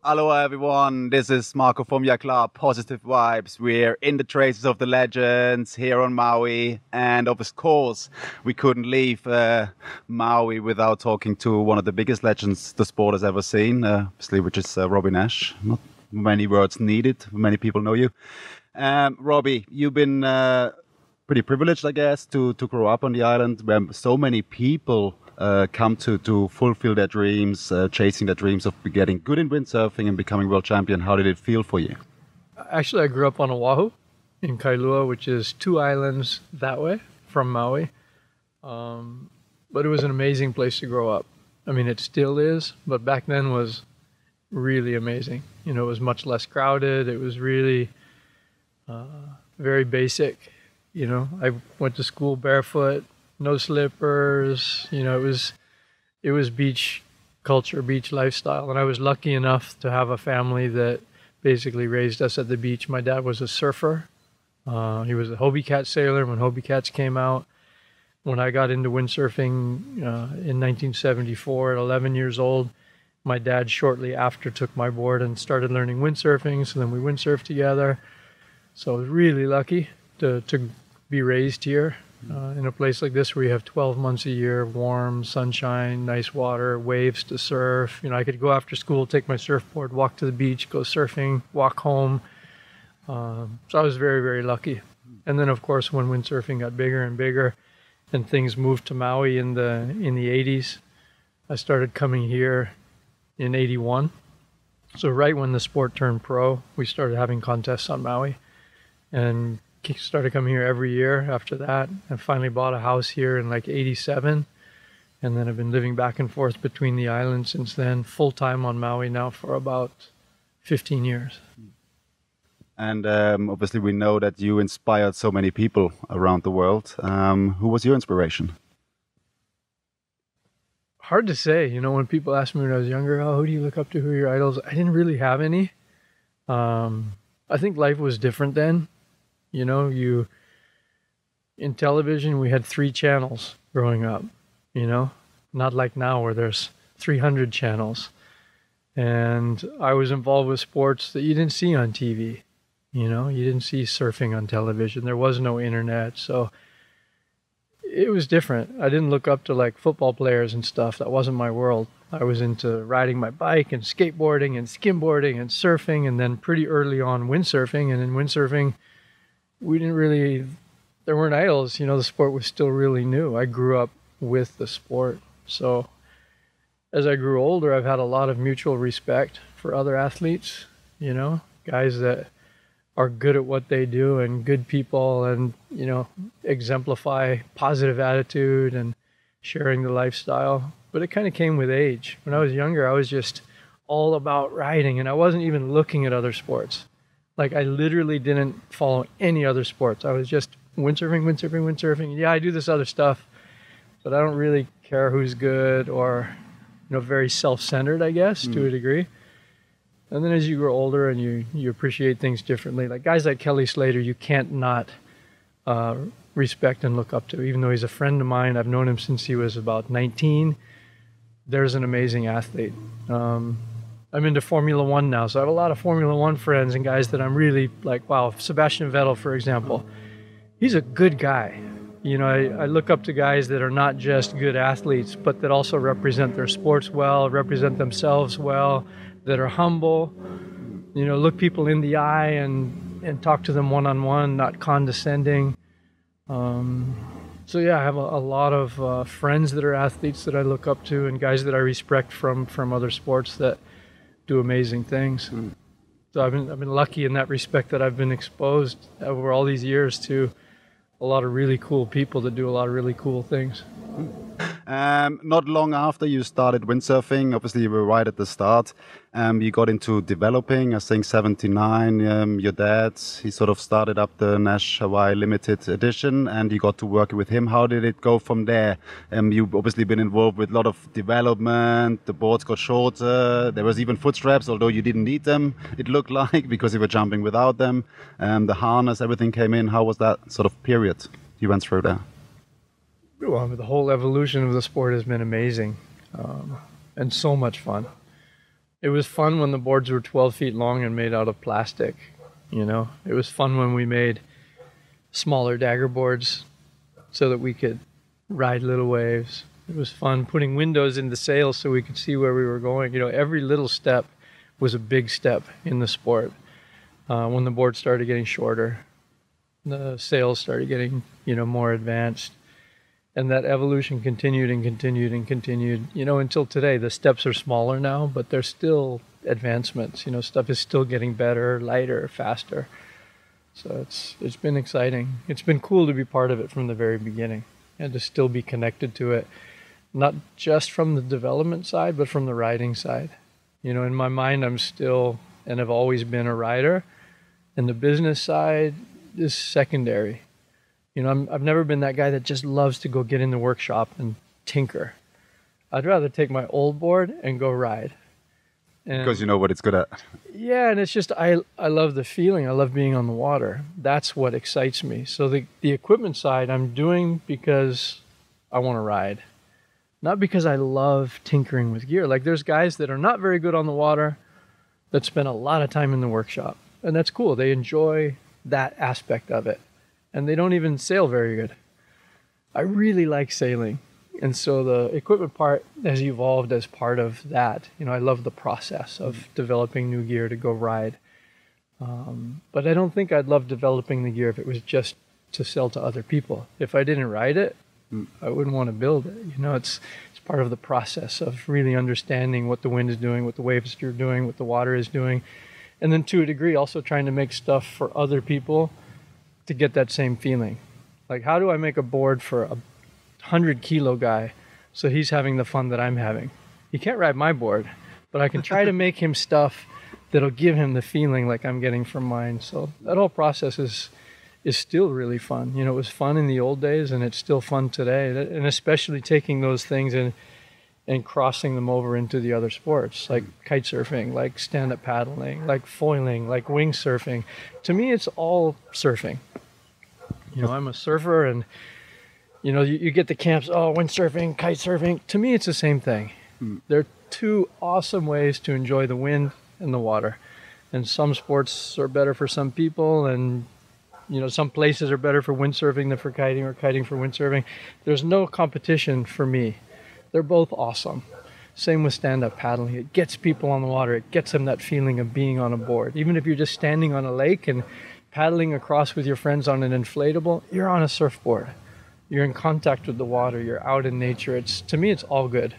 Aloha everyone, this is Marco from JAKLAR Positive Vibes. We're in the traces of the legends here on Maui, and of course we couldn't leave Maui without talking to one of the biggest legends the sport has ever seen, obviously, which is Robby Naish. Not many words needed, many people know you. Robby, you've been pretty privileged, I guess, to grow up on the island where so many people come to fulfill their dreams, chasing their dreams of getting good in windsurfing and becoming world champion. How did it feel for you? Actually, I grew up on Oahu in Kailua, which is 2 islands that way from Maui. But it was an amazing place to grow up. I mean, it still is, but back then was really amazing. You know, it was much less crowded. It was really very basic. You know, I went to school barefoot, no slippers. You know, it was beach culture, beach lifestyle. And I was lucky enough to have a family that basically raised us at the beach. My dad was a surfer. He was a Hobie Cat sailor when Hobie Cats came out. When I got into windsurfing in 1974 at 11 years old, my dad shortly after took my board and started learning windsurfing. So then we windsurfed together. So I was really lucky to be raised here. In a place like this where you have 12 months a year, warm, sunshine, nice water, waves to surf. You know, I could go after school, take my surfboard, walk to the beach, go surfing, walk home. So I was very, very lucky. And then, of course, when windsurfing got bigger and bigger and things moved to Maui in the 80s, I started coming here in 81. So right when the sport turned pro, we started having contests on Maui. And started coming here every year after that. I finally bought a house here in like 87. And then I've been living back and forth between the islands since then, full-time on Maui now for about 15 years. And obviously we know that you inspired so many people around the world. Who was your inspiration? Hard to say. You know, when people ask me when I was younger, oh, who do you look up to? Who are your idols? I didn't really have any. I think life was different then. You know, in television, we had 3 channels growing up, you know, not like now where there's 300 channels. And I was involved with sports that you didn't see on TV. You know, you didn't see surfing on television. There was no internet. So it was different. I didn't look up to like football players and stuff. That wasn't my world. I was into riding my bike and skateboarding and skimboarding and surfing, and then pretty early on windsurfing. And in windsurfing, there weren't idols, you know, the sport was still really new. I grew up with the sport. So as I grew older, I've had a lot of mutual respect for other athletes, you know, guys that are good at what they do and good people and, you know, exemplify positive attitude and sharing the lifestyle. But it kind of came with age. When I was younger, I was just all about riding and I wasn't even looking at other sports. Like, I literally didn't follow any other sports. I was just windsurfing. Yeah, I do this other stuff, but I don't really care who's good or, you know, very self-centered, I guess, to a degree. And then as you grow older and you appreciate things differently, like guys like Kelly Slater, you can't not respect and look up to. Even though he's a friend of mine, I've known him since he was about 19. There's an amazing athlete. I'm into Formula One now, so I have a lot of Formula One friends and guys that I'm really like, wow, Sebastian Vettel, for example. He's a good guy. You know, I look up to guys that are not just good athletes, but that also represent their sports well, represent themselves well, that are humble, you know, look people in the eye and talk to them one-on-one, not condescending. So yeah, I have a lot of friends that are athletes that I look up to and guys that I respect from other sports that do amazing things. So I've been lucky in that respect that I've been exposed over all these years to a lot of really cool people that do a lot of really cool things. Not long after you started windsurfing, obviously you were right at the start, you got into developing, I think 79, your dad, he sort of started up the Naish Hawaii Limited Edition and you got to work with him. How did it go from there? You've obviously been involved with a lot of development, the boards got shorter, there was even foot straps, although you didn't need them, it looked like, because you were jumping without them. The harness, everything came in. How was that sort of period you went through there? Well, the whole evolution of the sport has been amazing and so much fun. It was fun when the boards were 12 feet long and made out of plastic. You know, it was fun when we made smaller dagger boards so that we could ride little waves. It was fun putting windows in the sails so we could see where we were going. You know, every little step was a big step in the sport. When the board started getting shorter, the sails started getting, you know, more advanced. And that evolution continued and continued and continued, you know, until today. The steps are smaller now, but they're still advancements. You know, stuff is still getting better, lighter, faster. So it's been exciting. It's been cool to be part of it from the very beginning and to still be connected to it, not just from the development side, but from the riding side. You know, in my mind, I'm still and have always been a rider, and the business side is secondary. You know, I've never been that guy that just loves to go get in the workshop and tinker. I'd rather take my old board and go ride. And because you know what it's good at. yeah, and it's just, I love the feeling. I love being on the water. That's what excites me. So the equipment side I'm doing because I want to ride, not because I love tinkering with gear. Like there's guys that are not very good on the water that spend a lot of time in the workshop. And that's cool. They enjoy that aspect of it. And they don't even sail very good. I really like sailing. And so the equipment part has evolved as part of that. You know, I love the process of developing new gear to go ride. But I don't think I'd love developing the gear if it was just to sell to other people. If I didn't ride it, I wouldn't want to build it. You know, it's part of the process of really understanding what the wind is doing, what the waves are doing, what the water is doing. And then to a degree, also trying to make stuff for other people to get that same feeling. Like, how do I make a board for a 100-kilo guy so he's having the fun that I'm having? He can't ride my board, but I can try to make him stuff that'll give him the feeling like I'm getting from mine. So that whole process is still really fun. You know, it was fun in the old days, and it's still fun today. And especially taking those things and crossing them over into the other sports, like kite surfing, like stand-up paddling, like foiling, like windsurfing. To me, it's all surfing. You know, I'm a surfer, and, you know, you get the camps, oh, windsurfing, kite surfing. To me, it's the same thing. They're two awesome ways to enjoy the wind and the water. And some sports are better for some people, and, you know, some places are better for windsurfing than for kiting, or kiting for windsurfing. There's no competition for me. They're both awesome. Same with stand-up paddling. It gets people on the water. It gets them that feeling of being on a board. Even if you're just standing on a lake and paddling across with your friends on an inflatable, you're on a surfboard. You're in contact with the water. You're out in nature. To me, it's all good.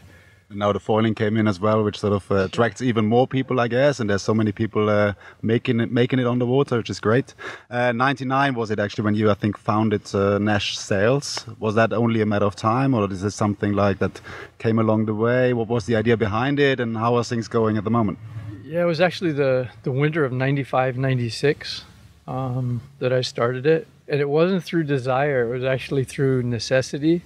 And now the foiling came in as well, which sort of attracts even more people, I guess. And there's so many people making it on the water, which is great. 99 was it actually when you, I think, founded Naish Sails. Was that only a matter of time, or is this something like that came along the way? What was the idea behind it, and how are things going at the moment? Yeah, it was actually the winter of 95, 96 that I started it. And it wasn't through desire. It was actually through necessity.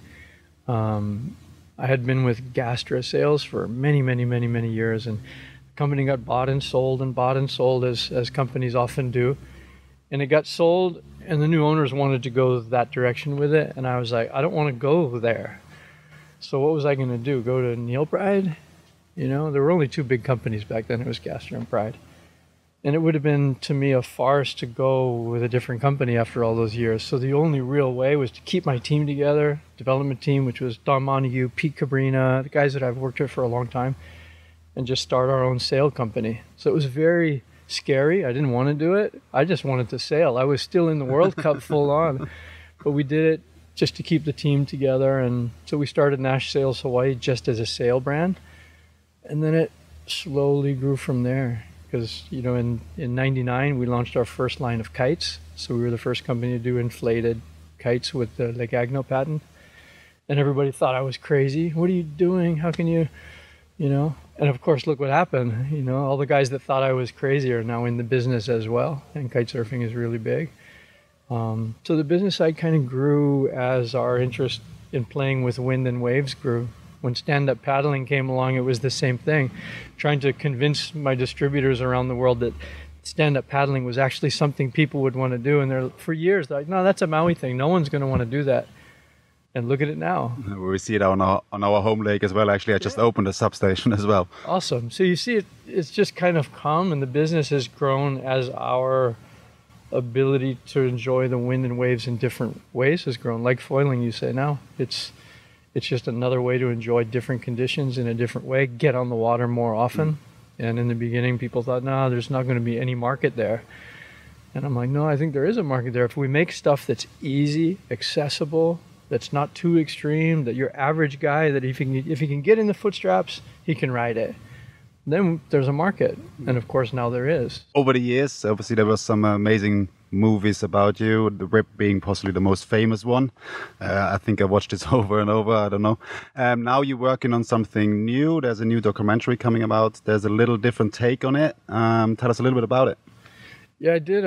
I had been with Gastra Sales for many, many, many, many years, and the company got bought and sold as companies often do. And it got sold, and the new owners wanted to go that direction with it, and I was like, I don't want to go there. So what was I going to do? Go to Neil Pride? You know, there were only two big companies back then. It was Gastra and Pride. And it would have been, to me, a farce to go with a different company after all those years. So the only real way was to keep my team together, development team, which was Don Montague, Pete Cabrina, the guys that I've worked with for a long time, and just start our own sail company. So it was very scary. I didn't want to do it. I just wanted to sail. I was still in the World Cup full on. But we did it just to keep the team together. And so we started Naish Sails Hawaii just as a sail brand. And then it slowly grew from there. Because, you know, in 99, we launched our first line of kites. So we were the first company to do inflated kites with the Lake Agno patent. And everybody thought I was crazy. What are you doing? How can you know? And of course, look what happened. You know, all the guys that thought I was crazy are now in the business as well. And kite surfing is really big. So the business side kind of grew as our interest in playing with wind and waves grew. When stand-up paddling came along, it was the same thing. Trying to convince my distributors around the world that stand-up paddling was actually something people would want to do. And for years, they're like, no, that's a Maui thing. No one's going to want to do that. And look at it now. We see it on our home lake as well. Actually, I just opened a substation as well. Awesome. So you see it's just kind of come, and the business has grown as our ability to enjoy the wind and waves in different ways has grown. Like foiling, you say now. It's just another way to enjoy different conditions in a different way, get on the water more often. And in the beginning, people thought, no, there's not going to be any market there. And I'm like, no, I think there is a market there. If we make stuff that's easy, accessible, that's not too extreme, that your average guy, that if he can get in the footstraps, he can ride it, then there's a market. And of course, now there is. Over the years, obviously, there were some amazing movies about you, The Rip being possibly the most famous one. I think I watched this over and over, I don't know. Now you're working on something new. There's a new documentary coming about. There's a little different take on it. Tell us a little bit about it. Yeah, I did.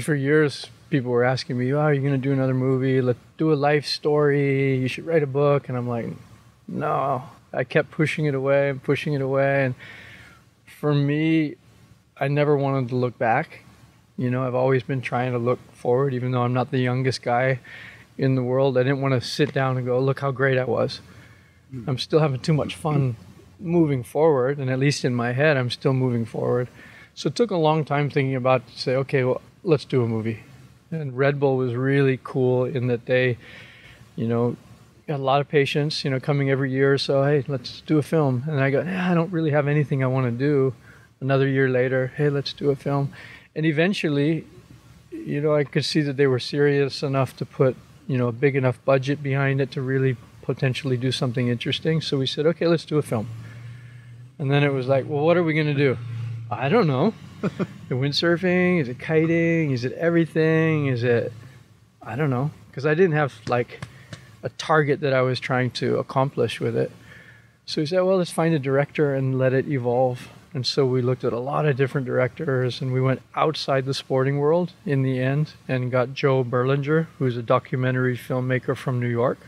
For years, people were asking me, oh, are you going to do another movie? Let's do a life story. You should write a book. And I'm like, no. I kept pushing it away and pushing it away. And for me, I never wanted to look back. I've always been trying to look forward, even though I'm not the youngest guy in the world. I didn't want to sit down and go, look how great I was. I'm still having too much fun moving forward. And at least in my head, I'm still moving forward. So it took a long time thinking about to say, okay, well, let's do a movie. And Red Bull was really cool in that they, got a lot of patience, coming every year or so, hey, let's do a film. And I go, I don't really have anything I want to do. Another year later, hey, let's do a film. And eventually, I could see that they were serious enough to put, a big enough budget behind it to really potentially do something interesting. So we said, okay, let's do a film. And then it was like, well, what are we going to do? I don't know. The windsurfing, is it kiting? Is it everything? I don't know. Because I didn't have like a target that I was trying to accomplish with it. So we said, well, let's find a director and let it evolve. And so we looked at a lot of different directors, and we went outside the sporting world in the end and got Joe Berlinger, who's a documentary filmmaker from New York,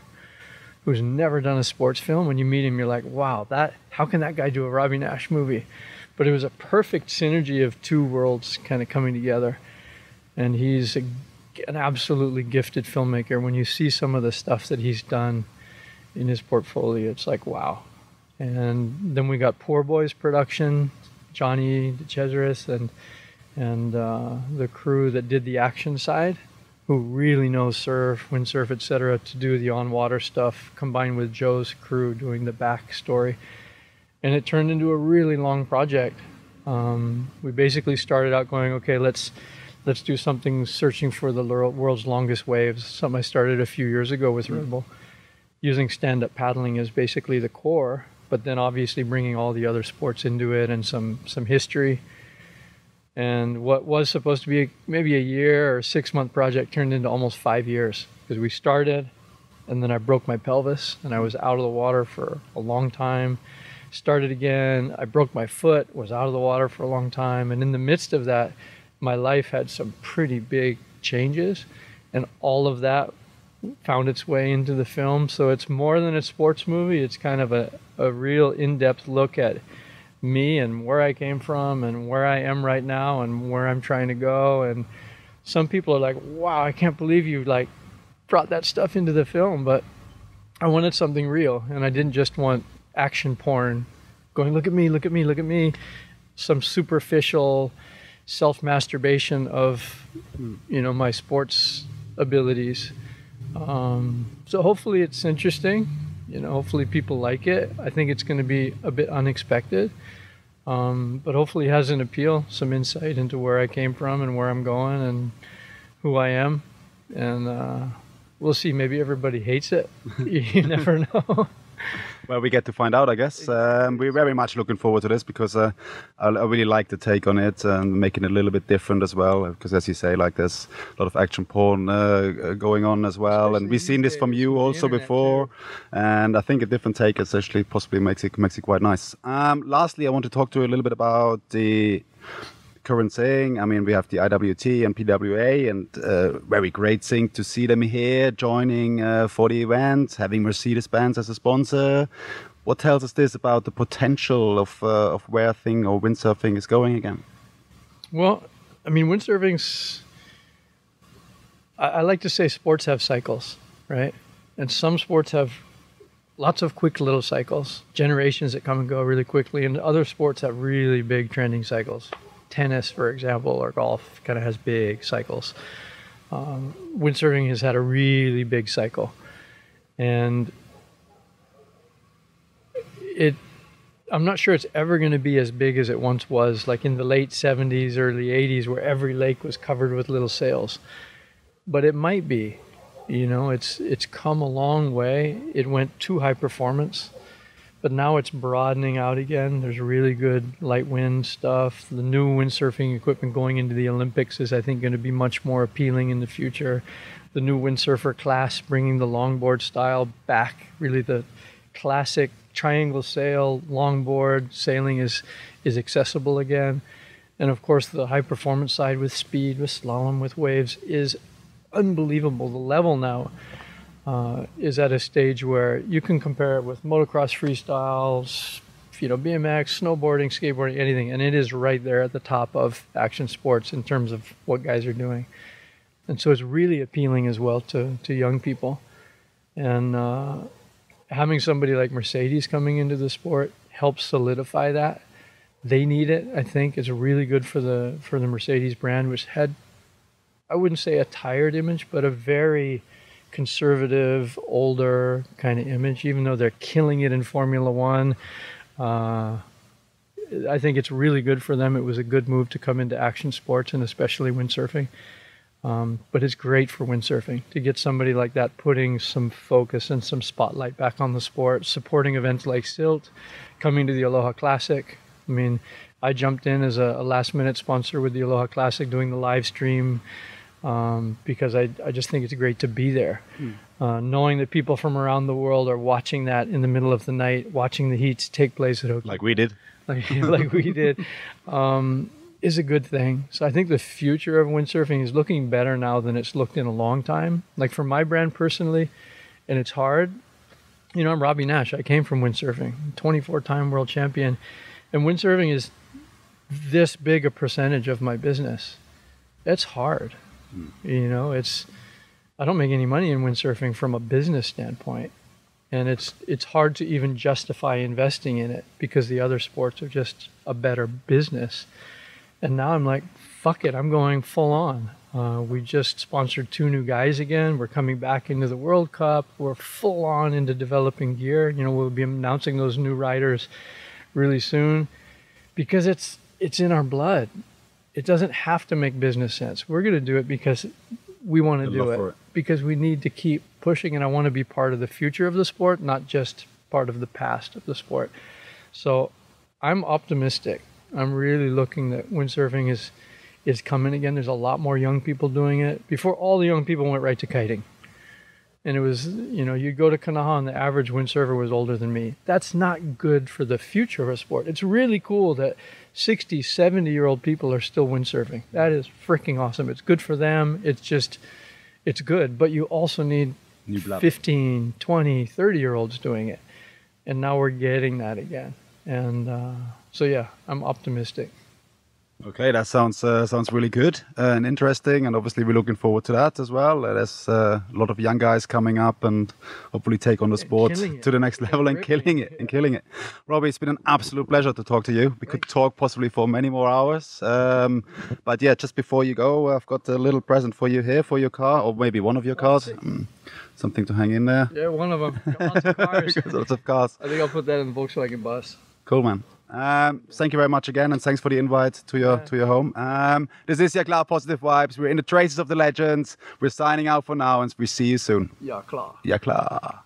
who's never done a sports film. When you meet him, you're like, wow, how can that guy do a Robby Naish movie? But it was a perfect synergy of two worlds kind of coming together. And he's an absolutely gifted filmmaker. When you see some of the stuff that he's done in his portfolio, it's like, wow. And then we got Poor Boys production, Johnny DeCesaris and the crew that did the action side, who really knows surf, windsurf, etc., to do the on-water stuff, combined with Joe's crew doing the backstory. And it turned into a really long project. We basically started out going, okay, let's do something searching for the world's longest waves, something I started a few years ago with Red Bull, using stand-up paddling as basically the core, but then obviously bringing all the other sports into it and some history. And what was supposed to be maybe a year or 6-month project turned into almost 5 years, because we started and then I broke my pelvis and I was out of the water for a long time. Started again, I broke my foot, was out of the water for a long time. And in the midst of that, my life had some pretty big changes, and all of that found its way into the film. So it's more than a sports movie. It's kind of a real in-depth look at me and where I came from and where I am right now and where I'm trying to go. And some people are like, wow, I can't believe you like brought that stuff into the film. But I wanted something real, and I didn't just want action porn going, look at me, look at me, look at me. Some superficial self-masturbation of, my sports abilities. So hopefully it's interesting. Hopefully people like it. I think it's going to be a bit unexpected. But hopefully it has an appeal, some insight into where I came from and where I'm going and who I am. And we'll see. Maybe everybody hates it. You never know. Well, we get to find out, I guess. We're very much looking forward to this because I really like the take on it and making it a little bit different as well. Because as you say, like there's a lot of action porn going on as well. Especially, and we've seen this from you also before. Too. And I think a different take especially possibly makes it quite nice. Lastly, I want to talk to you a little bit about the current thing. I mean, we have the IWT and PWA, and very great thing to see them here joining for the event, having Mercedes-Benz as a sponsor. What tells us this about the potential of where windsurfing is going again? Well, I mean, windsurfing's, I like to say sports have cycles, right? And some sports have lots of quick little cycles, generations that come and go really quickly, and other sports have really big trending cycles. Tennis, for example, or golf kind of has big cycles. Windsurfing has had a really big cycle. And I'm not sure it's ever going to be as big as it once was, like in the late 70s, early 80s, where every lake was covered with little sails. But it might be. You know, it's come a long way. It went to high performance, but now it's broadening out again. There's really good light wind stuff. The new windsurfing equipment going into the Olympics is, I think, going to be much more appealing in the future. The new windsurfer class bringing the longboard style back. Really, the classic triangle sail longboard sailing is accessible again. And of course, the high performance side with speed, with slalom, with waves is unbelievable. The level now is at a stage where you can compare it with motocross, freestyles, BMX, snowboarding, skateboarding, anything, and it is right there at the top of action sports in terms of what guys are doing. And so it's really appealing as well to young people. And having somebody like Mercedes coming into the sport helps solidify that. They need it, I think. It's really good for the Mercedes brand, which had, I wouldn't say a tired image, but a very conservative, older kind of image, even though they're killing it in Formula One. I think it's really good for them. It was a good move to come into action sports and especially windsurfing. But it's great for windsurfing to get somebody like that putting some focus and some spotlight back on the sport, supporting events like Silt, coming to the Aloha Classic. I mean, I jumped in as a last-minute sponsor with the Aloha Classic doing the live stream. Because I just think it's great to be there. Knowing that people from around the world are watching that in the middle of the night, watching the heats take place at Oki. Like we did. like we did, is a good thing. So I think the future of windsurfing is looking better now than it's looked in a long time. Like for my brand personally, and it's hard. You know, I'm Robby Naish. I came from windsurfing, 24-time world champion. And windsurfing is this big a percentage of my business. It's hard. You know, I don't make any money in windsurfing from a business standpoint, and it's hard to even justify investing in it because the other sports are just a better business. And now I'm like, fuck it, I'm going full on. We just sponsored 2 new guys again. We're coming back into the World Cup. We're full on into developing gear. You know, we'll be announcing those new riders really soon because it's in our blood. It doesn't have to make business sense. We're going to do it because we want to do it, because we need to keep pushing, and I want to be part of the future of the sport, not just part of the past of the sport. So I'm optimistic. I'm really looking that windsurfing is coming again. There's a lot more young people doing it. Before, all the young people went right to kiting. And it was, you know, you go to Kanaha and the average windsurfer was older than me. That's not good for the future of a sport. It's really cool that 60, 70-year-old people are still windsurfing. That is freaking awesome. It's good for them. It's good. But you also need 15, 20, 30-year-olds doing it. And now we're getting that again. And so, yeah, I'm optimistic. Okay, that sounds really good and interesting, and obviously we're looking forward to that as well. There's a lot of young guys coming up and hopefully take on the sport to the next level and killing it. Robby, it's been an absolute pleasure to talk to you. We could talk possibly for many more hours, but yeah, just before you go, I've got a little present for you here for your car, or maybe one of your cars. Something to hang in there. Yeah, one of them. Got lots of cars. Lots of cars. I think I'll put that in the Volkswagen bus. Cool, man. Thank you very much again, and thanks for the invite to your home. This is JAKLAR Positive Vibes. We're in the traces of the legends. We're signing out for now, and we see you soon. JAKLAR. JAKLAR.